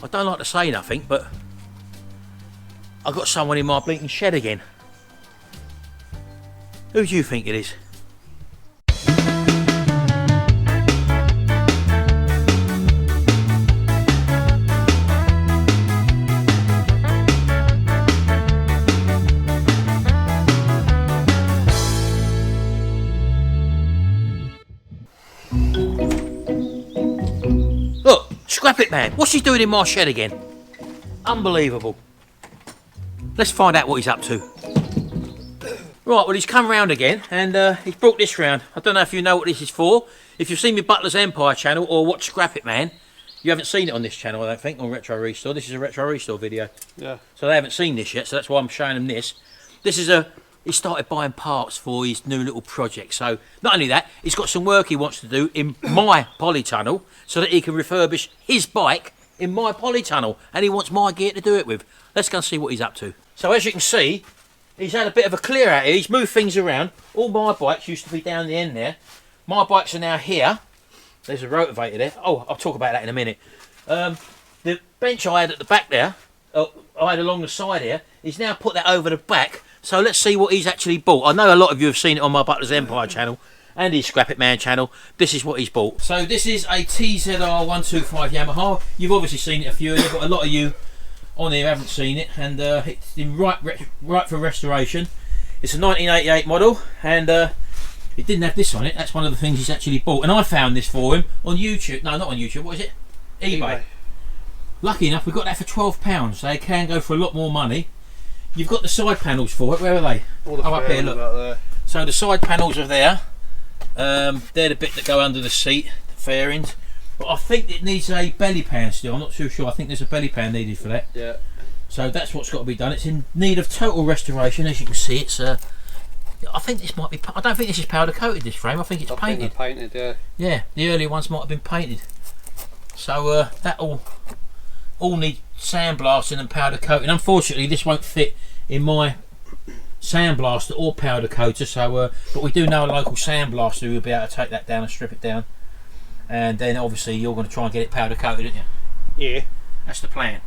I don't like to say nothing, but I've got someone in my blinking shed again. Who do you think it is? Look, Scrap It Man, what's he doing in my shed again? Unbelievable. Let's find out what he's up to. Right, well, he's come round again, and he's brought this round. I don't know if you know what this is for. If you've seen my Butler's Empire channel or watch Scrap It Man, you haven't seen it on this channel, I don't think, on Retrorestore. This is a Retrorestore video. Yeah. So they haven't seen this yet, so that's why I'm showing them this. This is he started buying parts for his new little project. So, not only that, he's got some work he wants to do in my polytunnel so that he can refurbish his bike in my polytunnel. And he wants my gear to do it with. Let's go and see what he's up to. So, as you can see, he's had a bit of a clear out here. He's moved things around. All my bikes used to be down the end there. My bikes are now here. There's a rotavator there. Oh, I'll talk about that in a minute. The bench I had at the back there, I had along the side here, he's now put that over the back. So let's see what he's actually bought. I know a lot of you have seen it on my Butler's Empire channel and his Scrap It Man channel. This is what he's bought. So this is a TZR125 Yamaha. You've obviously seen it, a few of you, but a lot of you on here haven't seen it, and it's in right for restoration. It's a 1988 model, and it didn't have this on it. That's one of the things he's actually bought, and I found this for him on YouTube. No, not on YouTube. What is it? eBay. Lucky enough, we got that for £12. They can go for a lot more money. You've got the side panels for it. Where are they? All the up here. Look. There. So the side panels are there. They're the bit that go under the seat, the fairings. But I think it needs a belly pan still. I'm not too sure. I think there's a belly pan needed for that. Yeah. So that's what's got to be done. It's in need of total restoration, as you can see. It's I think this might be. I don't think this is powder coated. This frame. I think it's painted. Painted, yeah. Yeah, the earlier ones might have been painted. So that all need sandblasting and powder coating. Unfortunately, this won't fit in my sandblaster or powder coater. So, but we do know a local sandblaster who will be able to take that down and strip it down. And then obviously you're going to try and get it powder coated, aren't you? Yeah. That's the plan.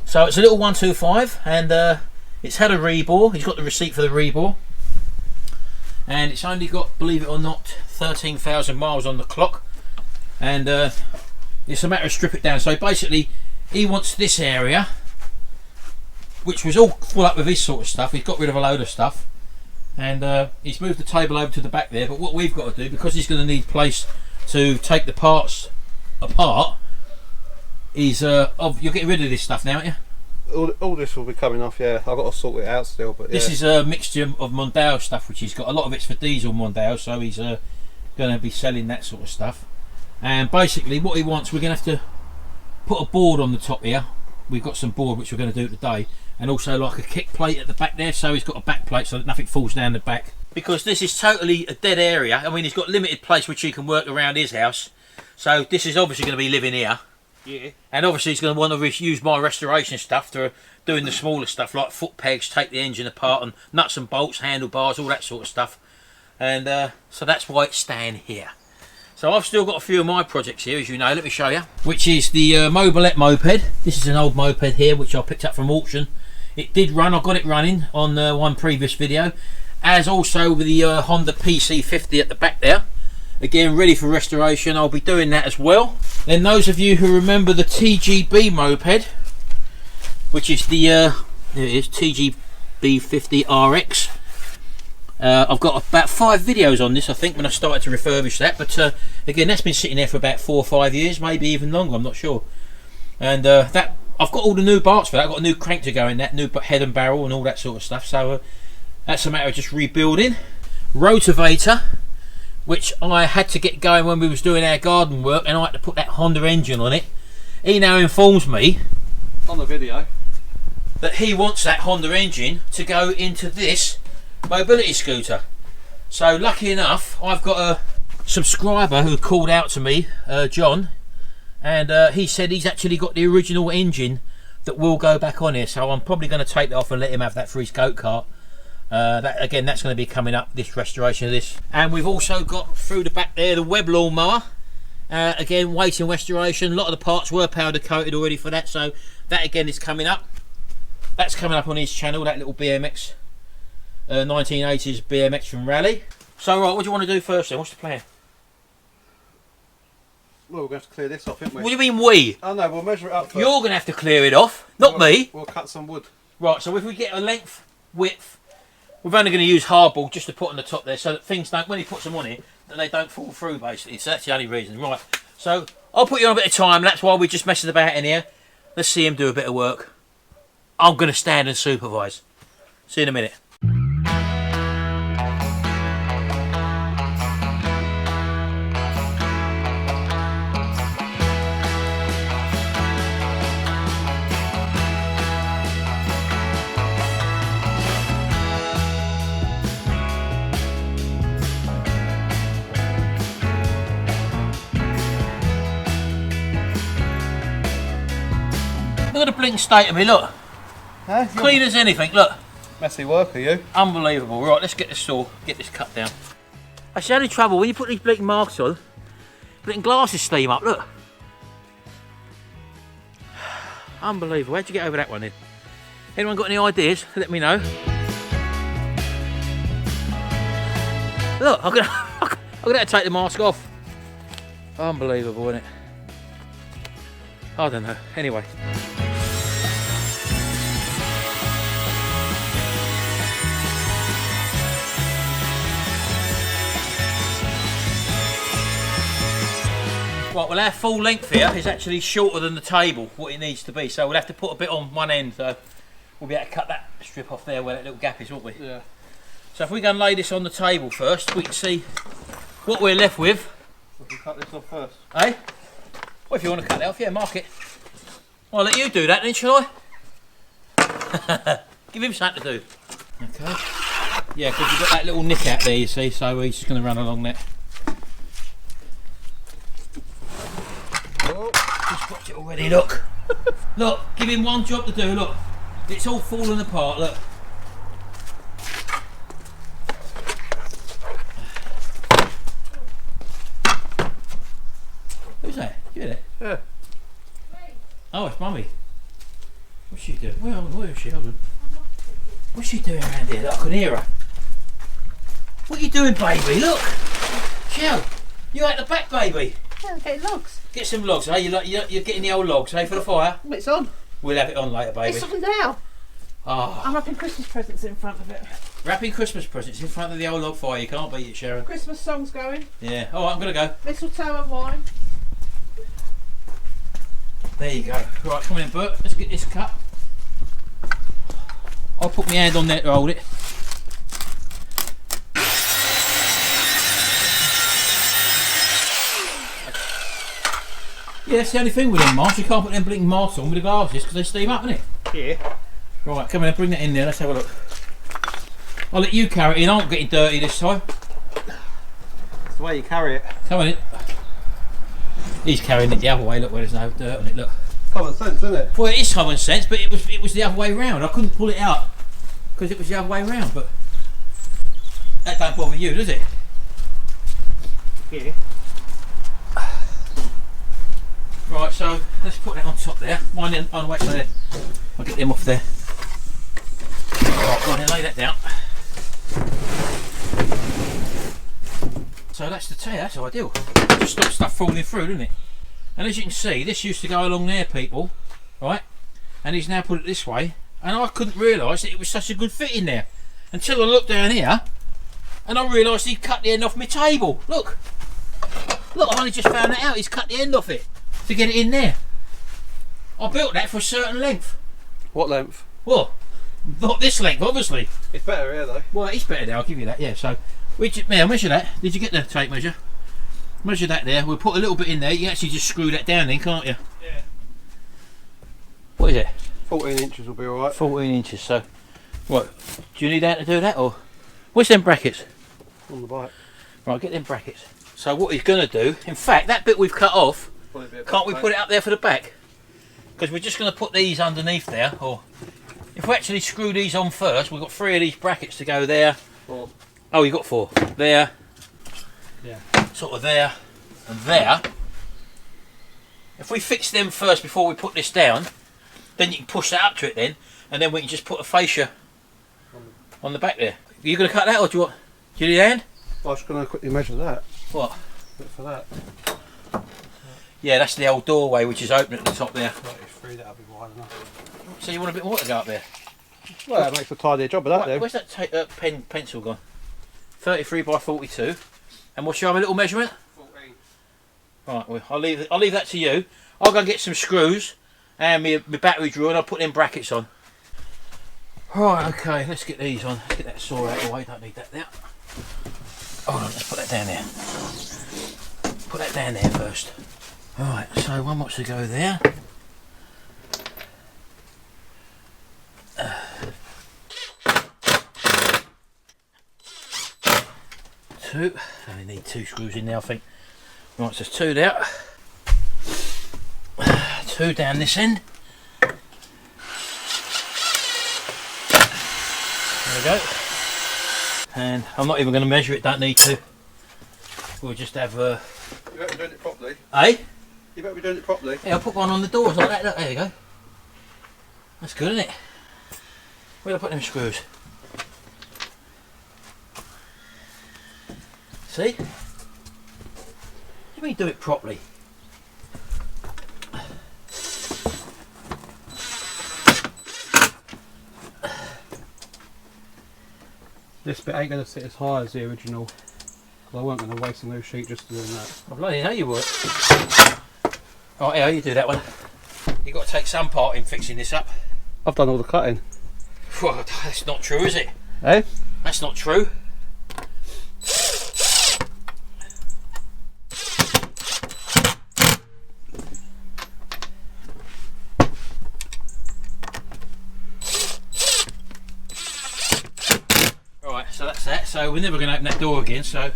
So it's a little 125, and it's had a rebore. He's got the receipt for the rebore, and it's only got, believe it or not, 13,000 miles on the clock. And it's a matter of strip it down. So basically, he wants this area, which was all full up with his sort of stuff. He's got rid of a load of stuff, and he's moved the table over to the back there. But what we've got to do, because he's going to need place to take the parts apart, is you're getting rid of this stuff now, aren't you? All this will be coming off, yeah. I've got to sort it out still, but yeah. This is a mixture of Mondale stuff, which he's got. A lot of it's for diesel Mondale, so he's going to be selling that sort of stuff. And basically what he wants, we're going to have to put a board on the top here. We've got some board which we're going to do today, and also like a kick plate at the back there, so he's got a back plate so that nothing falls down the back. Because this is totally a dead area. I mean, he's got limited place which he can work around his house, so this is obviously going to be living here. Yeah. And obviously he's going to want to use my restoration stuff to doing the smaller stuff like foot pegs, take the engine apart, and nuts and bolts, handlebars, all that sort of stuff. And so that's why it's staying here. So I've still got a few of my projects here, as you know. Let me show you. Which is the Mobilette moped. This is an old moped here which I picked up from auction. It did run. I got it running on one previous video. As also with the Honda PC50 at the back there. Again, ready for restoration. I'll be doing that as well. Then those of you who remember the TGB moped, which is the here it is, TGB50 RX. I've got about 5 videos on this, I think, when I started to refurbish that. But again, that's been sitting there for about 4 or 5 years, maybe even longer. I'm not sure. And that I've got all the new parts for that. I've got a new crank to go in that, new head and barrel, and all that sort of stuff. So that's a matter of just rebuilding. Rotavator, which I had to get going when we was doing our garden work, and I had to put that Honda engine on it. He now informs me on the video that he wants that Honda engine to go into this mobility scooter. So lucky enough, I've got a subscriber who called out to me, John, and he said he's actually got the original engine that will go back on here. So I'm probably going to take that off and let him have that for his go-kart. That's going to be coming up, this restoration of this. And we've also got through the back there the web lawnmower, Again, waiting restoration. A lot of the parts were powder coated already for that, so that again is coming up. That's coming up on his channel, that little BMX, 1980s BMX from Rally. So right, what do you want to do first then? What's the plan? Well, we're going to have to clear this off, aren't we? What do you mean we? Oh no, we'll measure it up first. You're going to have to clear it off, not me. We'll cut some wood. Right, so if we get a length, width, we're only going to use hardball just to put on the top there, so that things don't, when he puts them on it, that they don't fall through basically. So that's the only reason. Right, so I'll put you on a bit of time. That's why we're just messing about in here. Let's see him do a bit of work. I'm going to stand and supervise. See you in a minute. Look at the blink state of me, look. Huh? Clean as anything, look. Messy work, are you? Unbelievable. Right, let's get this saw, get this cut down. That's the only trouble, when you put these blinking marks on, blinking glasses steam up, look. Unbelievable. How'd you get over that one then? Anyone got any ideas? Let me know. Look, I'm gonna have to take the mask off. Unbelievable, isn't it? I don't know. Anyway. Right, well our full length here is actually shorter than the table, what it needs to be, so we'll have to put a bit on one end, so we'll be able to cut that strip off there where that little gap is, won't we? Yeah. So if we go and lay this on the table first, we can see what we're left with. We can cut this off first. Eh? Well, if you want to cut that off, yeah, mark it. I'll let you do that then, shall I? Give him something to do. Okay. Yeah, because you've got that little nick out there, you see, so he's just going to run along there. Oh. Just got it already, look. Look, give him one job to do, look. It's all falling apart, look. Who's that? You there? Yeah. Oh, it's Mummy. What's she doing? Where is she? Hold on. What's she doing around here? Look, I can hear her. What are you doing, baby? Look. Shell, you at the back, baby. Yeah, getting logs. Get some logs, eh? You're getting the old logs, eh, for the fire? Well, it's on. We'll have it on later, baby. It's on now. Ah. I'm wrapping Christmas presents in front of it. Wrapping Christmas presents in front of the old log fire. You can't beat it, Sharon. Christmas songs going. Yeah. All right, I'm going to go. Mistletoe and wine. There you go. Right, come in, Bert. Let's get this cut. I'll put my hand on there to hold it. Yeah, that's the only thing with them marks. You can't put them blinking marks on with the glasses because they steam up, innit? Yeah. Right, come in, bring that in there. Let's have a look. I'll let you carry it in. I won't get it dirty this time. That's the way you carry it. Come on in. He's carrying it the other way. Look where there's no dirt on it. Look. Common sense, isn't it? Well, it is common sense, but it was the other way round. I couldn't pull it out because it was the other way round. But that don't bother you, does it? Yeah. Right, so let's put that on top there. Mine in, on the way there. I'll get them off there. Right, go on then, lay that down. So that's the tear, that's ideal. Just stops stuff falling through, doesn't it? And as you can see, this used to go along there, people, right? And he's now put it this way, and I couldn't realise that it was such a good fit in there until I looked down here, and I realised he'd cut the end off my table. Look, look, I've only just found that out. He's cut the end off it to get it in there. I built that for a certain length. What length? Well, not this length, obviously. It's better here though. Well, it's better there, I'll give you that, yeah. So, now measure that. Did you get the tape measure? Measure that there. We'll put a little bit in there. You can actually just screw that down then, can't you? Yeah. What is it? 14 inches will be alright. 14 inches, so. What? Do you need that to do that, or? Where's them brackets? On the bike. Right, get them brackets. So what he's going to do, in fact, that bit we've cut off, can't we put it up there for the back? Because we're just going to put these underneath there, or if we actually screw these on first, we've got 3 of these brackets to go there. 4. Oh, you've got 4. There. Yeah. Sort of there and there. If we fix them first before we put this down, then you can push that up to it then, and then we can just put a fascia on the back there. Are you going to cut that, or do you want? Do you need a hand? I was going to quickly measure that. What? Look for that. Yeah, that's the old doorway which is open at the top there. 33, that'll be wide enough. So you want a bit more to go up there? Well, that makes a tidier job of that, then. Where's that pencil gone? 33 by 42. And what's your other little measurement? 14. Right, well, I'll leave that to you. I'll go get some screws and my battery drill, and I'll put them brackets on. Right, okay, let's get these on. Let's get that saw out of the way. Don't need that there. Hold on, let's put that down there. Put that down there first. Right, so one wants to go there. Two. Only need 2 screws in there, I think. Right, so there's 2 there. 2 down this end. There we go. And I'm not even going to measure it, don't need to. We'll just have You better be doing it properly. Eh? You better be doing it properly. Yeah, I'll put one on the doors like that. Look, there you go. That's good, isn't it? Where'd I put them screws? See? Let me do it properly. This bit ain't going to sit as high as the original. Because I weren't going to waste a new sheet just doing that. I bloody know you would. Right, yeah, you do that one. You've got to take some part in fixing this up. I've done all the cutting. Well, that's not true, is it? Eh? That's not true. Right, so that's that. So we're never going to open that door again. So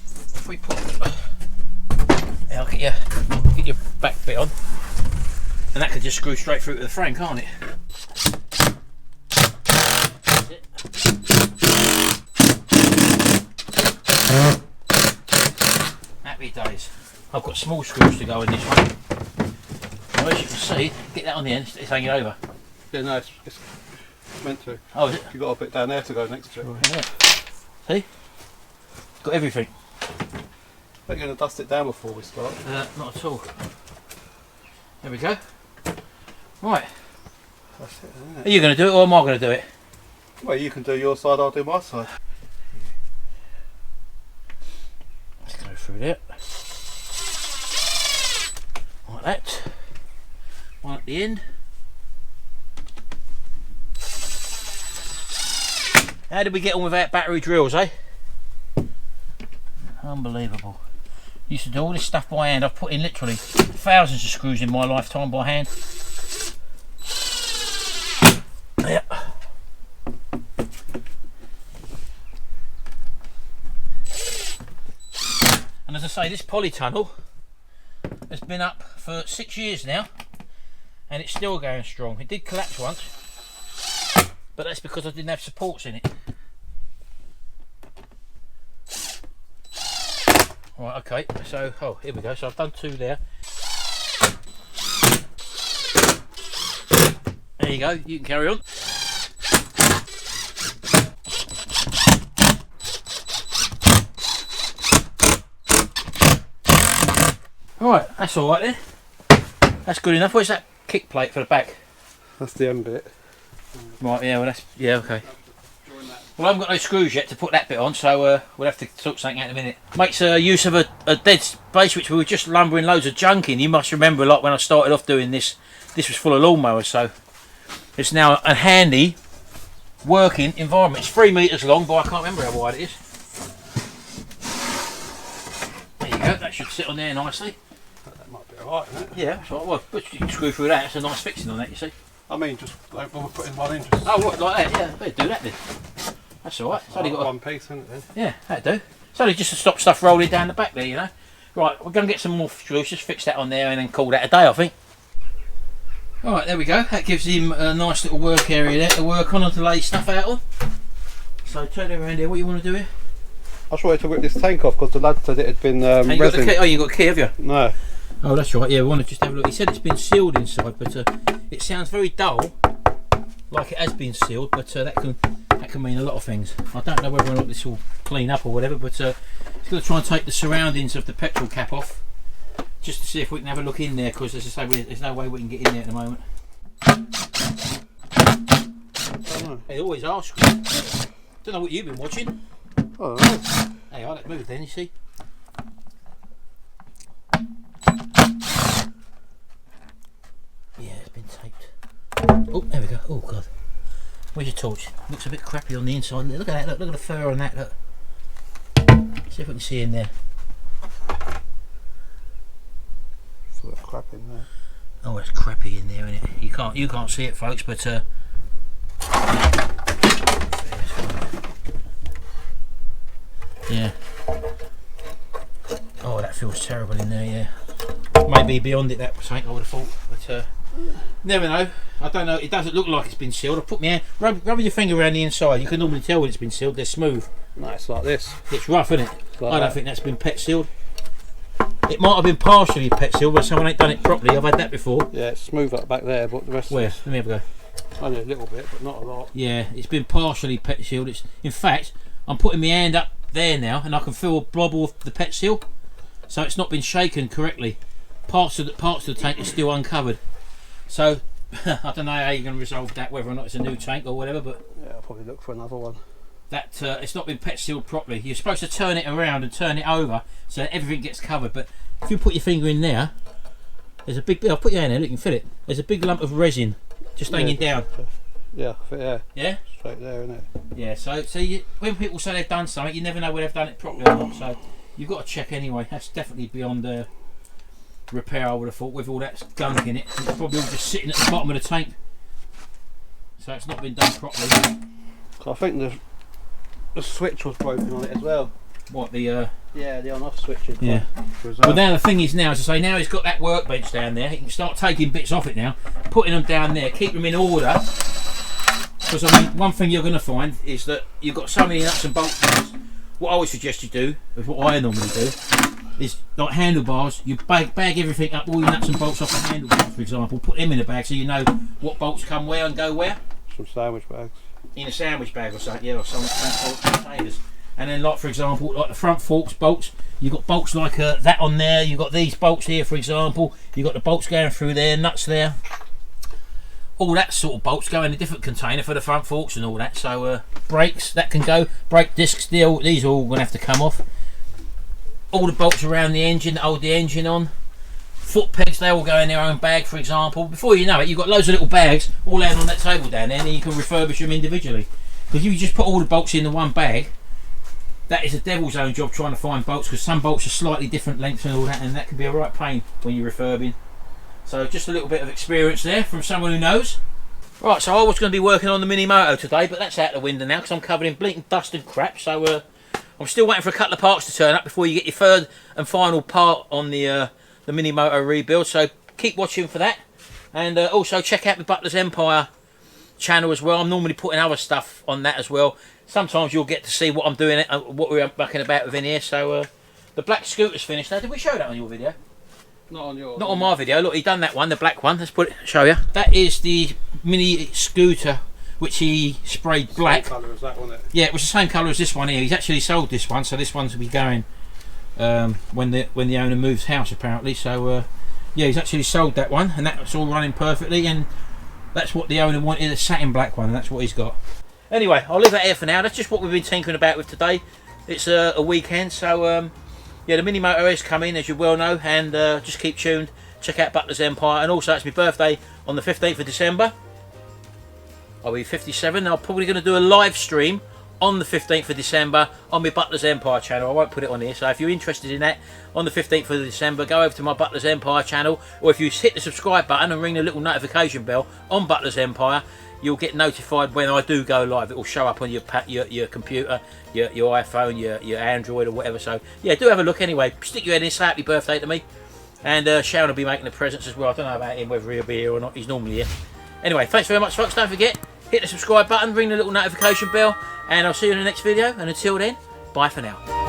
if we put, yeah, I'll get your back bit on, and that can just screw straight through to the frame, can't it? Happy days. I've got small screws to go in this one. Well, as you can see, get that on the end, it's hanging over. Yeah, no, it's meant to. Oh, is it? You've got a bit down there to go next to it. Yeah. See? Got everything. I think you're going to dust it down before we start. Not at all. There we go. Right. That's it, isn't Are you going to do it, or am I going to do it? Well, you can do your side, I'll do my side. Let's go through there. Like that. One at the end. How did we get on without battery drills, eh? Unbelievable. Used to do all this stuff by hand. I've put in literally thousands of screws in my lifetime by hand. Yeah. And as I say, this polytunnel has been up for 6 years now, and it's still going strong. It did collapse once, but that's because I didn't have supports in it. Right, okay, so, oh, here we go. So I've done 2 there. There you go, you can carry on. Right, that's all right then. That's good enough. Where's that kick plate for the back? That's the end bit. Right, yeah, well that's, yeah, okay. Well, I haven't got no screws yet to put that bit on, so we'll have to sort something out in a minute. Makes use of a dead space which we were just lumbering loads of junk in. You must remember, like when I started off doing this, this was full of lawnmowers, so it's now a handy working environment. It's 3 metres long, but I can't remember how wide it is. There you go, that should sit on there nicely. That might be alright, isn't it? Yeah, that's right. Well, but you can screw through that. It's a nice fixing on that, you see. I mean, just like when we're putting one in, just Oh, what, like that? Yeah, better do that then. That's all right. It's only got one piece, isn't it? Then? yeah, that'd do. It's only just to stop stuff rolling down the back there, you know. Right, we're going to get some more screws, just fix that on there and then call that a day, I think. Alright, there we go. That gives him a nice little work area there to work on and to lay stuff out on. So turn it around here. What you want to do here? I just wanted to whip this tank off because the lad said it had been And you got the resin. key? Oh, you got a key, have you? No. Oh, that's right. Yeah, we want to just have a look. He said it's been sealed inside, but it sounds very dull, like it has been sealed. But that can mean a lot of things. I don't know whether or not this will clean up or whatever. But it's going to try and take the surroundings of the petrol cap off, just to see if we can have a look in there. Because as I say, there's no way we can get in there at the moment. They always ask. Don't know what you've been watching. Oh, Hey, I let move then. You see. Yeah, it's been taped. Oh, there we go. Oh god. Where's your torch? Looks a bit crappy on the inside. Look at that. Look at the fur on that. Look. See if we can see in there. it's a bit crap in there. Oh, it's crappy in there, isn't it? You can't see it, folks, but yeah. Oh, that feels terrible in there. Yeah. Maybe beyond it, that was something I would have thought, but never know. I don't know. It doesn't look like it's been sealed. I put my hand, rub your finger around the inside. You can normally tell when it's been sealed. They're smooth. No, it's like this. It's rough, isn't it? Like I don't that. think that's been pet sealed. It might have been partially pet sealed, but someone ain't done it properly. I've had that before. Yeah, it's smooth up back there, but the rest Where? of Let me have a go. only a little bit, but not a lot. Yeah, it's been partially pet sealed. It's, in fact, I'm putting my hand up there now, and I can feel a blob off the pet seal. So it's not been shaken correctly. Parts of the tank are still uncovered. So I don't know how you're going to resolve that, whether or not it's a new tank or whatever. But Yeah, I'll probably look for another one. that it's not been pet sealed properly. You're supposed to turn it around and turn it over so that everything gets covered. But if you put your finger in there, there's a big. I'll put your hand there. Look, you can feel it. There's a big lump of resin just hanging down. Yeah, yeah, Yeah. straight there, isn't it? Yeah, so when people say they've done something, you never know whether they've done it properly or not. So you've got to check anyway. That's definitely beyond repair, I would have thought, with all that gunk in it. It's probably all just sitting at the bottom of the tank. So it's not been done properly. I think the switch was broken on it as well. What, the... Yeah, the on-off switch. Yeah. Well, now the thing is now, as I say, now he's got that workbench down there, he can start taking bits off it now, putting them down there, keep them in order. Because, I mean, one thing you're going to find is that you've got so many nuts and bolts. What I would suggest you do, is what I normally do, is like handlebars, you bag everything up, all your nuts and bolts off the handlebars, for example, put them in a bag so you know what bolts come where and go where. Some sandwich bags. In a sandwich bag or something, yeah, or some containers. And then, like for example, like the front forks bolts, you've got bolts like that on there. You've got these bolts here, for example. You've got the bolts going through there, nuts there. All that sort of bolts go in a different container for the front forks and all that. So brakes, that can go. Brake discs, these are all going to have to come off. All the bolts around the engine that hold the engine on. Foot pegs, they all go in their own bag, for example. Before you know it, you've got loads of little bags all laying on that table down there, and then you can refurbish them individually. Because if you just put all the bolts in the one bag, that is a devil's own job trying to find bolts, because some bolts are slightly different lengths and all that, and that can be a right pain when you're refurbing. So just a little bit of experience there from someone who knows. Right, so I was going to be working on the Mini Moto today, but that's out the window now because I'm covered in bleating dust and crap. So I'm still waiting for a couple of parts to turn up before you get your third and final part on the Mini Moto rebuild. So keep watching for that, and also check out the Butler's Empire channel as well. I'm normally putting other stuff on that as well. Sometimes you'll get to see what I'm doing, what we're mucking about with in here. So the black scooter's finished now. Did we show that on your video? Not on yours. Not on my video. Look, he done that one, the black one. Let's put it, show you. That is the mini scooter which he sprayed black. Same colour as that, wasn't it? Yeah, it was the same colour as this one here. He's actually sold this one, so this one's will be going when the owner moves house apparently. So yeah, he's actually sold that one, and that's all running perfectly. And that's what the owner wanted, a satin black one, and that's what he's got. Anyway, I'll leave that here for now. That's just what we've been tinkering about with today. It's a weekend, so yeah, the Mini Moto is coming, as you well know, and just keep tuned. Check out Butler's Empire, and also it's my birthday on the 15th of December. I'll be 57. I'm probably going to do a live stream on the 15th of December on my Butler's Empire channel. I won't put it on here, so if you're interested in that, on the 15th of December, go over to my Butler's Empire channel, or if you hit the subscribe button and ring the little notification bell on Butler's Empire, you'll get notified when I do go live. It will show up on your computer, your iPhone, your Android or whatever. So yeah, do have a look anyway. Stick your head in, say happy birthday to me. And Sharon will be making the presents as well. I don't know about him, whether he'll be here or not. He's normally here. Anyway, thanks very much, folks. Don't forget, hit the subscribe button, ring the little notification bell, and I'll see you in the next video. And until then, bye for now.